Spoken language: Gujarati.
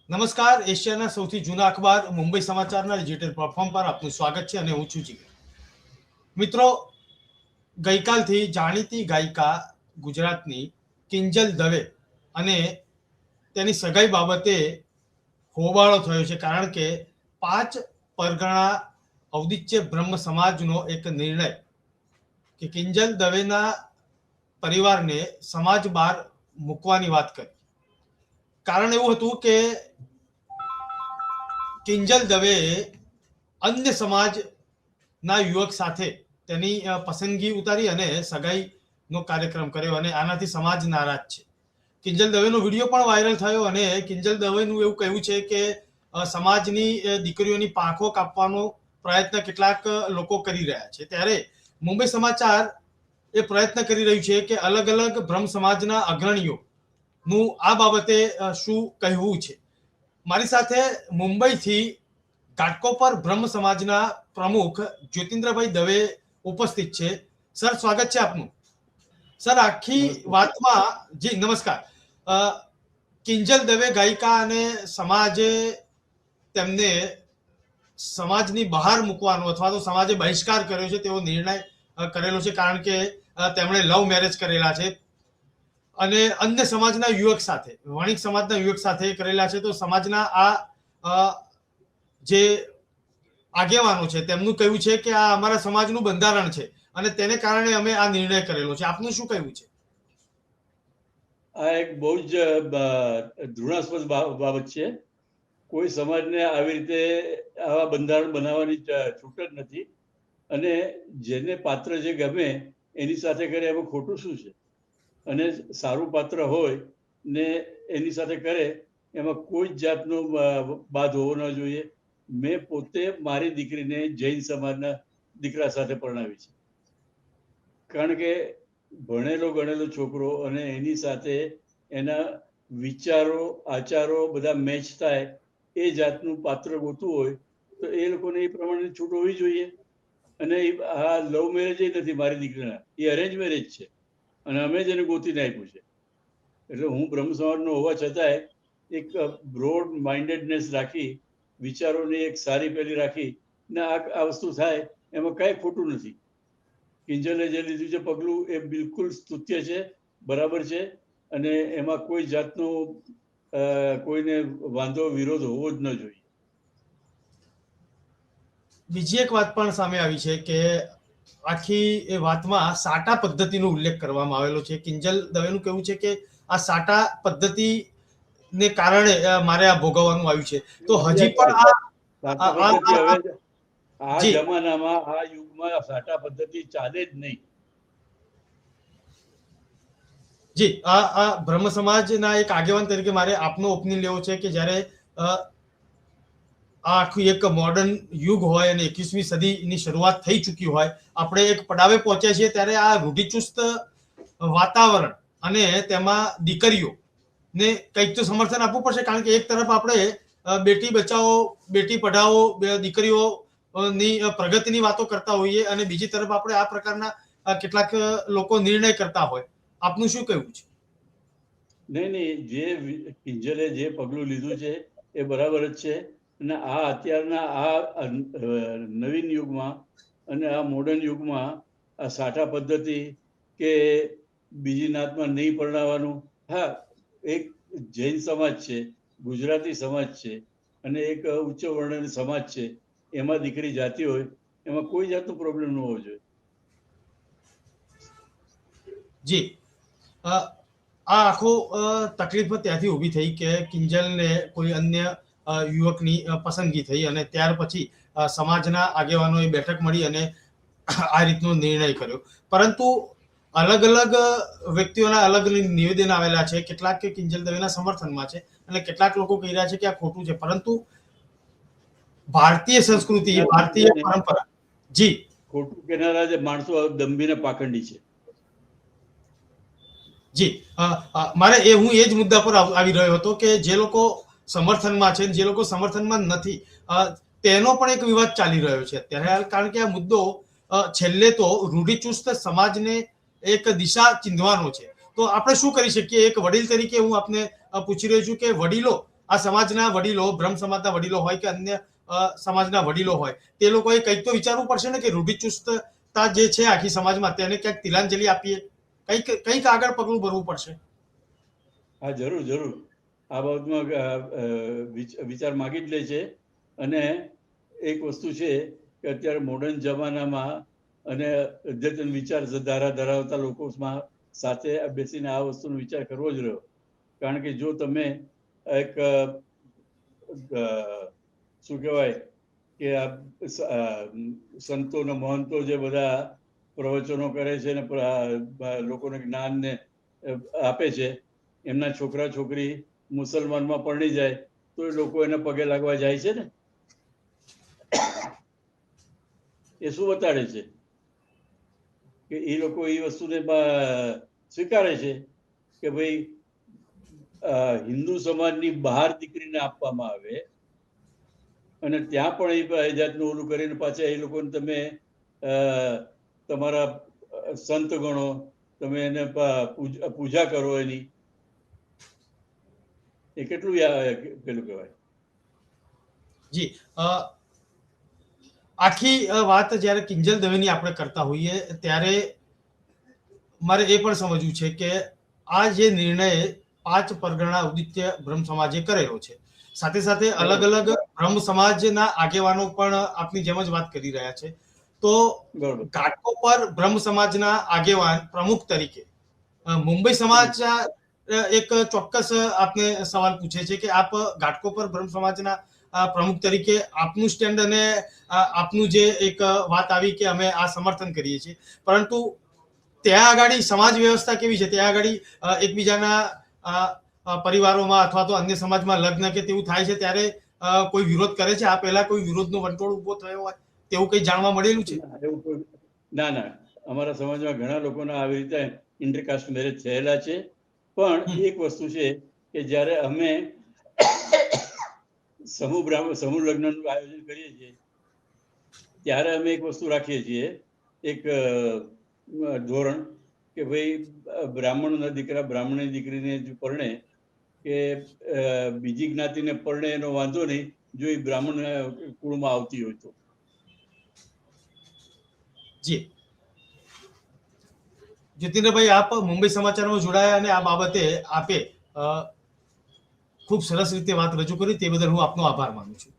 નમસ્કાર, એશિયાના સૌથી જૂના અખબાર મુંબઈ સમાચારના ડિજિટલ પ્લેટફોર્મ પર આપનું સ્વાગત છે અને હું છું જીગર. મિત્રો, ગઈકાલથી જાણીતી ગાયિકા ગુજરાતની કિંજલ દવે અને તેની સગાઈ બાબતે હોબાળો થયો છે, કારણ કે 5 પરગણા ઔદિત્ય બ્રહ્મ સમાજનો એક નિર્ણય કે કિંજલ દવેના પરિવારને સમાજ બહાર મૂકવાની વાત કરી. કારણ એવું હતું કે કિંજલ દવેએ અન્ય સમાજના યુવક સાથે તેની પસંદગી ઉતારી અને સગાઈનો કાર્યક્રમ કર્યો અને આનાથી સમાજ નારાજ છે. કિંજલ દવેનો વિડીયો પણ વાયરલ થયો અને કિંજલ દવેનું એવું કહેવું છે કે સમાજની દીકરીઓની પાંખો કાપવાનો પ્રયત્ન કેટલાક લોકો કરી રહ્યા છે. ત્યારે મુંબઈ સમાચાર એ પ્રયત્ન કરી રહ્યું છે કે અલગ અલગ બ્રહ્મ સમાજના અગ્રણીઓનું આ બાબતે શું કહેવું છે. મારી સાથે મુંબઈથી ઘાટકોપર બ્રહ્મ સમાજના પ્રમુખ જ્યોતિન્દ્રભાઈ દવે ઉપસ્થિત છે. સર, સ્વાગત છે આપનું. સર, આખી વાતમાં જી નમસ્કાર. કિંજલ દવે ગાયિકા અને સમાજે તેમને સમાજની બહાર મૂકવાનો અથવા તો સમાજે બહિષ્કાર કર્યો છે તેવો નિર્ણય કરેલો છે, કારણ કે તેમણે લવ મેરેજ કરેલા છે અને અન્ય સમાજના યુવક સાથે, વણિક સમાજના યુવક સાથે કરેલા છે. તો સમાજના આ જે આગેવાનો છે તેમનું કહેવું છે કે આ અમારા સમાજનું બંધારણ છે અને તેને કારણે અમે આ નિર્ણય કરેલો છે. આપનું શું કહેવું છે? આ એક બહુ જ ઘૃણાસ્પદ બાબત છે. કોઈ સમાજને આવી રીતે આવા બંધારણ બનાવવાની છૂટ જ નથી અને જેને પાત્ર જે ગમે એની સાથે કરે એમાં ખોટું શું છે? અને સારું પાત્ર હોય ને એની સાથે કરે એમાં કોઈ જ જાતનો બાદ હોવો ન જોઈએ. મેં પોતે મારી દીકરીને જૈન સમાજના દીકરા સાથે પરણાવી છે, કારણ કે ભણેલો ગણેલો છોકરો અને એની સાથે એના વિચારો આચારો બધા મેચ થાય એ જાતનું પાત્ર ગોતવું હોય તો એ લોકોને એ પ્રમાણે છૂટ હોવી જોઈએ. અને આ લવ મેરેજ નથી મારી દીકરીના, એ અરેન્જ મેરેજ છે અને અમે જ એને ગોતીને આપ્યું છે. એટલે હું બ્રહ્મ સમાજનો હોવા છતાંય એક બ્રોડ માઇન્ડેડનેસ રાખી, વિચારોની એક સારી પેલી રાખી ને આ વસ્તુ થાય એમાં કાંઈ ખોટું નથી. કિંજલે જે લીધું છે પગલું એ બિલકુલ સ્તુત્ય છે, બરાબર છે અને એમાં કોઈ જાતનો કોઈને વાંધો વિરોધ હોવો જ ન જોઈએ. બીજી એક વાત પણ સામે આવી છે કે આખી એ વાતમાં સાટા પદ્ધતિનો ઉલ્લેખ કરવામાં આવેલો છે. કિંજલ દવેનું કહેવું છે કે આ સાટા પદ્ધતિને કારણે મારે આ ભોગવવાનું આવ્યું છે. તો હજી પણ આ જમાનામાં આ યુગમાં સાટા પદ્ધતિ ચાલે જ નહીં. જી, આ બ્રહ્મ સમાજના એક આગેવાન તરીકે મારે આપનો ઓપિનિયન લેવો છે કે જ્યારે આ આખું એક મોડર્ન યુગ હોય અને 21મી સદીની શરૂઆત થઈ ચૂકી હોય, આપણે એક પડાવે પહોંચ્યા છીએ, ત્યારે આ રૂઢિચુસ્ત વાતાવરણ અને તેમાં દીકરીઓને કંઈક તો સમર્થન આપવું પડશે, કારણ કે એક તરફ આપણે બેટી બચાવો, બેટી પઢાઓ, દીકરીઓની પ્રગતિની વાતો કરતા હોઈએ અને બીજી તરફ આપણે આ પ્રકારના કેટલાક લોકો નિર્ણય કરતા હોય. આપનું શું કહેવું છે? નહીં, જે કિંજલે જે પગલું લીધું છે એ બરાબર જ છે અને આ અત્યારના આ નવીન યુગમાં અને આ મોડર્ન યુગમાં આ સાટા પદ્ધતિ કે બીજી નાતમાં નહીં પરણાવવાનું, હા, એક જૈન સમાજ છે, ગુજરાતી સમાજ છે અને એક ઉચ્ચ વર્ણન સમાજ છે, એમાં દીકરી જાતી હોય એમાં કોઈ જાતનો પ્રોબ્લેમ ન હોવો જોઈએ. જી, આ આખો તકલીફ ત્યાંથી ઊભી થઈ કે કિંજલને કોઈ અન્ય યુવકની પસંદગી થઈ અને ત્યાર પછી સમાજના આગેવાનોએ બેઠક મળી અને આ રીતનો નિર્ણય કર્યો. પરંતુ અલગ અલગ વ્યક્તિઓના અલગ નિવેદન આવેલા છે. કેટલાક કિંજલ દવેના સમર્થનમાં છે અને કેટલાક લોકો કહી રહ્યા છે કે આ ખોટું છે. પરંતુ ભારતીય સંસ્કૃતિ, ભારતીય પરંપરા, જી, ખોટું કહેનારા જે માણસો દંભીને પાખંડી છે. જી, મારે હું એ જ મુદ્દા પર આવી રહ્યો હતો કે જે લોકો સમર્થનમાં છે, જે લોકો સમર્થનમાં નથી, તેનો પણ એક વિવાદ ચાલી રહ્યો છે અત્યારે, કારણ કે આ મુદ્દો છેલ્લે તો રૂઢિચુસ્ત સમાજને એક દિશા ચીંધવાનો છે. તો આપણે શું કરી શકીએ? એક વડીલ તરીકે હું આપને પૂછી રહ્યો છું કે વડીલો આ સમાજના વડીલો, બ્રહ્મ સમાજના વડીલો હોય કે અન્ય સમાજના વડીલો હોય, તે લોકોએ કંઈક તો વિચારવું પડશે ને કે રૂઢિચુસ્તતા જે છે આખી સમાજમાં તેને ક્યાંક તિલાંજલિ આપીએ, કંઈક આગળ પગલું ભરવું પડશે. હા, જરૂર જરૂર. આ બાબતમાં વિચાર માગી જ લે છે. અને એક વસ્તુ છે કે અત્યારે મોડર્ન જમાનામાં અને અદ્યતન વિચારધારા ધરાવતા લોકોમાં સાથે બેસીને આ વસ્તુનો વિચાર કરવો જ રહ્યો. કારણ કે જો તમે એક શું કહેવાય કે આ સંતો ને મહંતો જે બધા પ્રવચનો કરે છે ને લોકોને જ્ઞાનને આપે છે, એમના છોકરા છોકરી મુસલમાનમાં પરણી જાય તો એ લોકો એને પગે લાગવા જાય છે ને. એ શું બતાડે છે કે એ લોકો એ વસ્તુને સ્વીકારે છે કે ભાઈ હિન્દુ સમાજની બહાર દીકરીને આપવામાં આવે અને ત્યાં પણ એ જાતનું ઓલું કરીને પાછા એ લોકોને તમે તમારા સંત ગણો, તમે એને પૂજા કરો એની. એ કેટલું પેલું કહેવાય. જી, આખી વાત જ્યારે કિંજલ દવેની આપણે કરતા હોઈએ ત્યારે મારે એ પણ સમજવું છે કે આ જે નિર્ણય 5 પરગણા ઉદિત્ય બ્રહ્મ સમાજે કરેલો છે, સાથે સાથે અલગ અલગ બ્રહ્મ સમાજના આગેવાનો પણ આપની જેમ જ વાત કરી રહ્યા છે. તો ઘાટકોપર બ્રહ્મ સમાજના આગેવાન પ્રમુખ તરીકે મુંબઈ સમાજ એક ચોક્કસ આપને સવાલ પૂછે છે કે આપ ઘાટકોપર બ્રહ્મ સમાજના પ્રમુખ તરીકે આપનું સ્ટેન્ડ અને આપનું જે એક વાત આવી કે અમે આ સમર્થન કરીએ છીએ, પરંતુ ત્યાં આગળ સમાજ વ્યવસ્થા કેવી છે? ત્યાં આગળ એકબીજાના પરિવારોમાં અથવા તો અન્ય સમાજમાં લગ્ન કે તેવું થાય છે ત્યારે કોઈ વિરોધ કરે છે? આ પહેલા કોઈ વિરોધનો વંટોળ ઉભો થયો હોય તેવું કંઈ જાણવા મળેલું છે? ના ના, અમારા સમાજમાં ઘણા લોકોના આવી રીતે ઇન્ટરકાસ્ટ મેરેજ થયેલા છે. પણ એક વસ્તુ છે કે જ્યારે અમે સમૂહ લગ્નનું આયોજન કરીએ છીએ ત્યારે અમે એક વસ્તુ રાખીએ છીએ, એક ધોરણ કે ભાઈ બ્રાહ્મણના દીકરા બ્રાહ્મણની દીકરીને પરણે કે બીજી જ્ઞાતિને પરણે એનો વાંધો નહીં, જો એ બ્રાહ્મણ કુળમાં આવતી હોય તો. જી જ્યોતિન્દ્રભાઈ, આપ મુંબઈ સમાચારમાં જોડાયા અને આ બાબતે આપે ખૂબ સરસ રીતે વાત રજૂ કરી, તે બદલ હું આપનો આભાર માનું છું.